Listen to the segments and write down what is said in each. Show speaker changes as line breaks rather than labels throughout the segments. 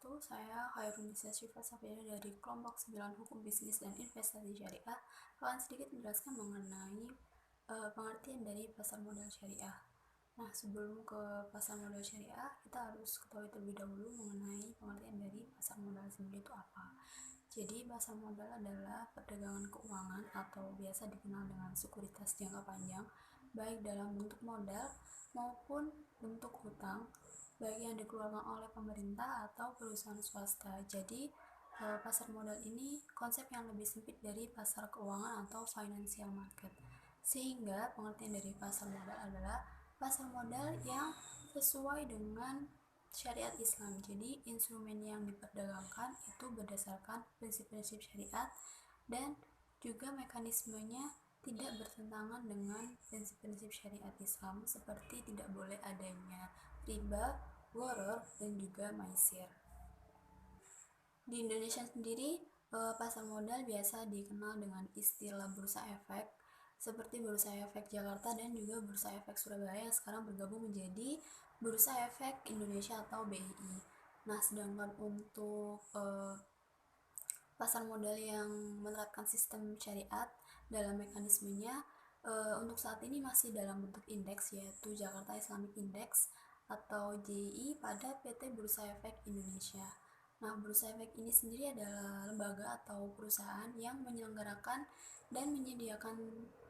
wabarakatuh. Saya Khairunisa Syifa Safira dari kelompok 9 Hukum Bisnis dan Investasi Syariah akan sedikit menjelaskan mengenai pengertian dari pasar modal syariah. Nah, sebelum ke pasar modal syariah, kita harus ketahui terlebih dahulu mengenai pengertian dari pasar modal sendiri itu apa. Jadi, pasar modal adalah perdagangan keuangan atau biasa dikenal dengan sekuritas jangka panjang, baik dalam bentuk modal maupun bentuk hutang, baik yang dikeluarkan oleh pemerintah atau perusahaan swasta. Jadi, pasar modal ini konsep yang lebih sempit dari pasar keuangan atau financial market. Sehingga pengertian dari pasar modal adalah pasar modal yang sesuai dengan syariat Islam. Jadi, instrumen yang diperdagangkan itu berdasarkan prinsip-prinsip syariat dan juga mekanismenya tidak bertentangan dengan prinsip-prinsip syariat Islam, seperti tidak boleh adanya riba, gharar, dan juga maisir. Di Indonesia sendiri, pasar modal biasa dikenal dengan istilah bursa efek, seperti Bursa Efek Jakarta dan juga Bursa Efek Surabaya yang sekarang bergabung menjadi Bursa Efek Indonesia atau BII. Nah, sedangkan untuk pasar modal yang menerapkan sistem syariat dalam mekanismenya, untuk saat ini masih dalam bentuk indeks, yaitu Jakarta Islamic Index atau JII pada PT Bursa Efek Indonesia. Nah, Bursa Efek ini sendiri adalah lembaga atau perusahaan yang menyelenggarakan dan menyediakan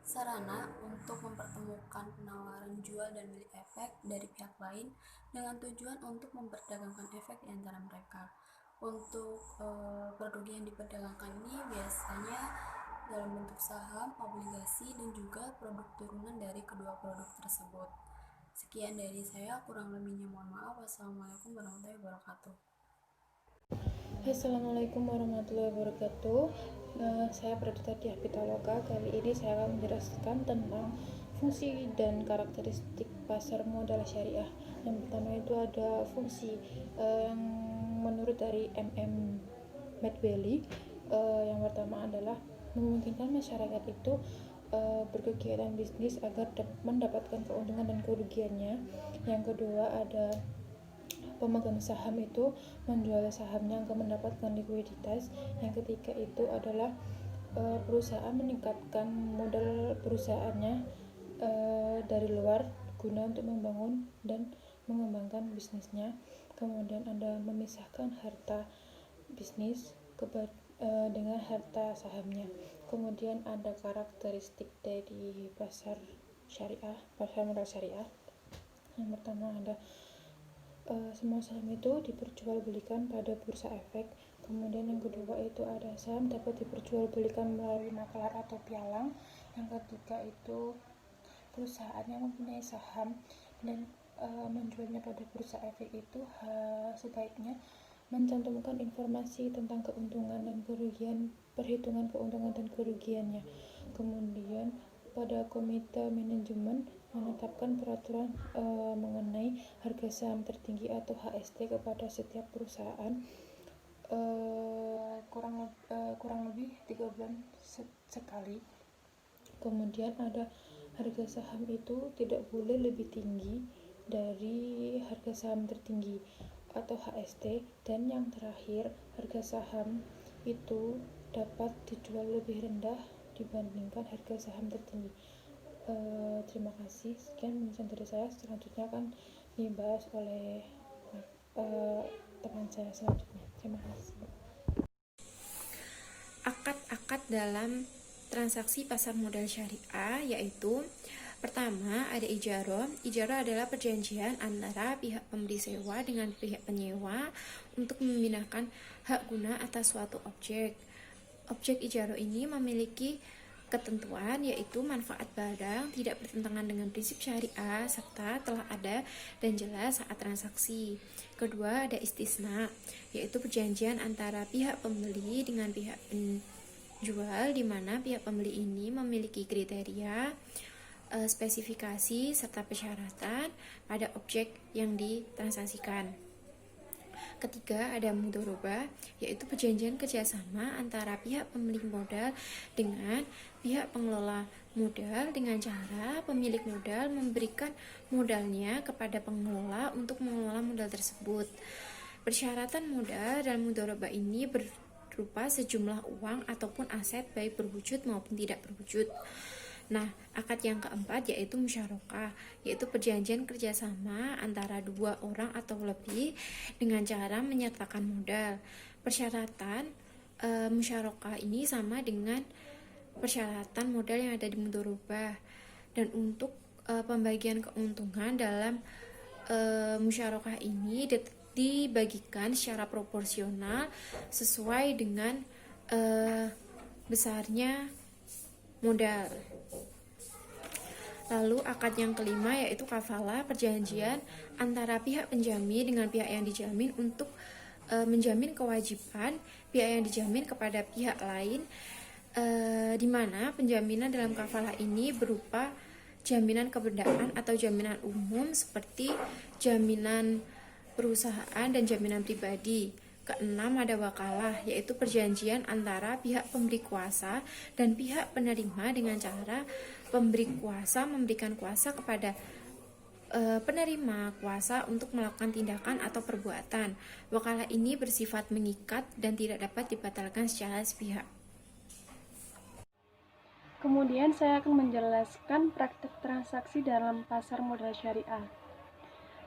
sarana untuk mempertemukan penawaran jual dan beli efek dari pihak lain dengan tujuan untuk memperdagangkan efek di antara mereka. Untuk produk yang diperdagangkan ini biasanya dalam bentuk saham, obligasi, dan juga produk turunan dari kedua produk tersebut. Sekian dari saya, kurang lebihnya mohon maaf. Wassalamualaikum warahmatullahi wabarakatuh.
Assalamualaikum warahmatullahi wabarakatuh. Saya Pradita Diah Pitaloka. Kali ini saya akan menjelaskan tentang fungsi dan karakteristik pasar modal syariah. Yang pertama itu ada fungsi yang menurut dari Medwelly. Yang pertama adalah memungkinkan masyarakat itu berkegiatan bisnis agar mendapatkan keuntungan dan kerugiannya. Yang kedua ada pemegang saham itu menjual sahamnya agar mendapatkan likuiditas. Yang ketiga itu adalah perusahaan meningkatkan modal perusahaannya dari luar guna untuk membangun dan mengembangkan bisnisnya. Kemudian ada memisahkan harta bisnis dengan harta sahamnya. Kemudian ada karakteristik dari pasar modal syariah. Yang pertama ada semua saham itu diperjualbelikan pada bursa efek. Kemudian yang kedua itu ada saham dapat diperjualbelikan melalui makelar atau pialang. Yang ketiga itu perusahaan yang mempunyai saham dan menjualnya pada bursa efek itu sebaiknya mencantumkan informasi tentang keuntungan dan kerugian, perhitungan keuntungan dan kerugiannya. Kemudian pada komite manajemen menetapkan peraturan mengenai harga saham tertinggi atau HST kepada setiap perusahaan kurang lebih 3 bulan sekali. Kemudian ada harga saham itu tidak boleh lebih tinggi dari harga saham tertinggi atau HST, dan yang terakhir harga saham itu dapat dijual lebih rendah dibandingkan harga saham tertinggi. Terima kasih. Sekian penjelasan dari saya. Selanjutnya akan dibahas oleh teman saya selanjutnya. Terima kasih.
Akad-akad dalam transaksi pasar modal syariah yaitu pertama ada ijarah. Ijarah adalah perjanjian antara pihak pemberi sewa dengan pihak penyewa untuk memindahkan hak guna atas suatu objek. Objek ijarah ini memiliki ketentuan yaitu manfaat barang tidak bertentangan dengan prinsip syariah serta telah ada dan jelas saat transaksi. Kedua ada istisna, yaitu perjanjian antara pihak pembeli dengan pihak penjual di mana pihak pembeli ini memiliki kriteria, spesifikasi serta persyaratan pada objek yang ditransaksikan. Ketiga ada mudharabah, yaitu perjanjian kerjasama antara pihak pemilik modal dengan pihak pengelola modal dengan cara pemilik modal memberikan modalnya kepada pengelola untuk mengelola modal tersebut. Persyaratan modal dalam mudharabah ini berupa sejumlah uang ataupun aset baik berwujud maupun tidak berwujud. Nah, akad yang keempat yaitu musyarakah, yaitu perjanjian kerjasama antara dua orang atau lebih dengan cara menyertakan modal. Persyaratan musyarakah ini sama dengan persyaratan modal yang ada di mudharabah. Dan untuk pembagian keuntungan dalam musyarakah ini dibagikan secara proporsional sesuai dengan besarnya modal. Lalu akad yang kelima yaitu kafalah, perjanjian antara pihak penjamin dengan pihak yang dijamin untuk menjamin kewajiban pihak yang dijamin kepada pihak lain, di mana penjaminan dalam kafalah ini berupa jaminan kebendaan atau jaminan umum seperti jaminan perusahaan dan jaminan pribadi. Keenam ada wakalah, yaitu perjanjian antara pihak pemberi kuasa dan pihak penerima dengan cara pemberi kuasa memberikan kuasa kepada penerima kuasa untuk melakukan tindakan atau perbuatan. Wakalah ini bersifat mengikat dan tidak dapat dibatalkan secara sepihak.
Kemudian saya akan menjelaskan praktik transaksi dalam pasar modal syariah.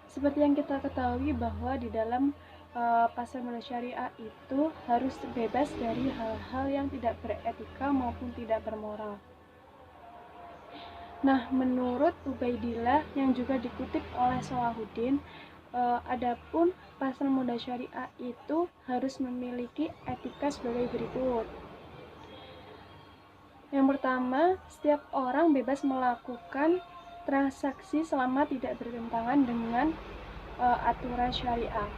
Seperti yang kita ketahui bahwa di dalam pasar modal syariah itu harus bebas dari hal-hal yang tidak beretika maupun tidak bermoral. Nah, menurut Ubaidillah yang juga dikutip oleh Salahuddin, adapun pasar modal syariah itu harus memiliki etika sebagai berikut. Yang pertama, setiap orang bebas melakukan transaksi selama tidak bertentangan dengan aturan syariah.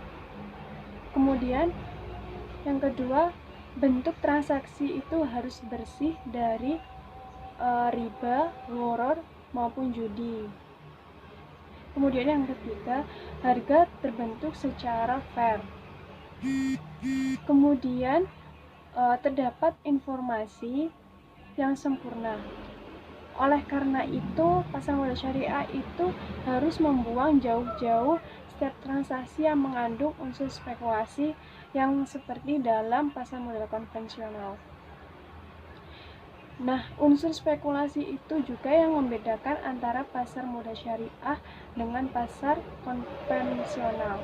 Kemudian, yang kedua, bentuk transaksi itu harus bersih dari riba, gharar, maupun judi. Kemudian yang ketiga, harga terbentuk secara fair. Kemudian terdapat informasi yang sempurna. Oleh karena itu, pasar modal syariah itu harus membuang jauh-jauh setiap transaksi yang mengandung unsur spekulasi yang seperti dalam pasar modal konvensional. Nah, unsur spekulasi itu juga yang membedakan antara pasar modal syariah dengan pasar konvensional.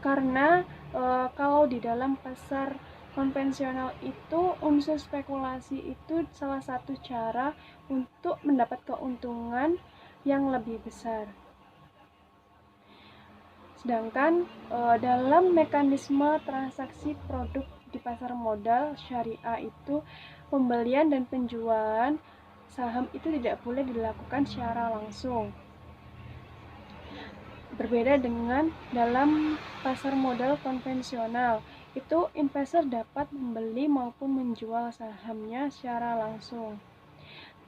Karena kalau di dalam pasar konvensional itu unsur spekulasi itu salah satu cara untuk mendapat keuntungan yang lebih besar. Sedangkan dalam mekanisme transaksi produk di pasar modal syariah itu pembelian dan penjualan saham itu tidak boleh dilakukan secara langsung. Berbeda dengan dalam pasar modal konvensional, itu investor dapat membeli maupun menjual sahamnya secara langsung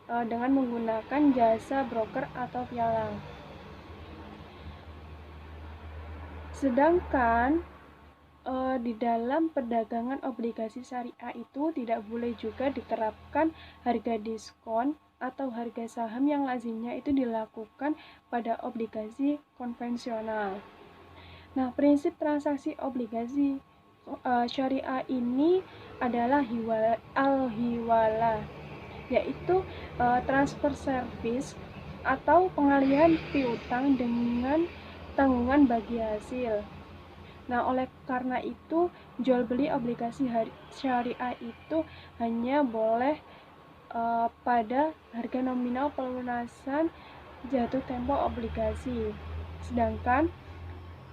dengan menggunakan jasa broker atau pialang. Sedangkan di dalam perdagangan obligasi syariah itu tidak boleh juga diterapkan harga diskon atau harga saham yang lazimnya itu dilakukan pada obligasi konvensional. Nah, prinsip transaksi obligasi syariah ini adalah al-hiwala, yaitu transfer service atau pengalihan piutang dengan tanggungan bagi hasil. Nah, oleh karena itu jual beli obligasi syariah itu hanya boleh pada harga nominal pelunasan jatuh tempo obligasi. Sedangkan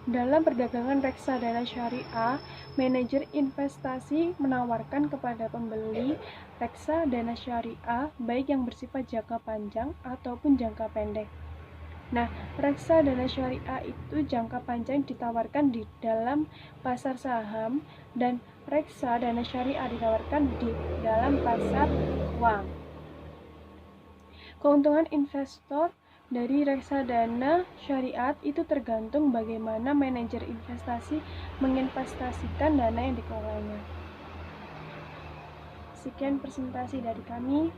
dalam perdagangan reksadana syariah, manajer investasi menawarkan kepada pembeli reksadana syariah baik yang bersifat jangka panjang ataupun jangka pendek. Nah, reksadana syariah itu jangka panjang ditawarkan di dalam pasar saham dan reksadana syariah ditawarkan di dalam pasar uang. Keuntungan investor dari reksadana syariah itu tergantung bagaimana manajer investasi menginvestasikan dana yang dikelolanya. Sekian presentasi dari kami.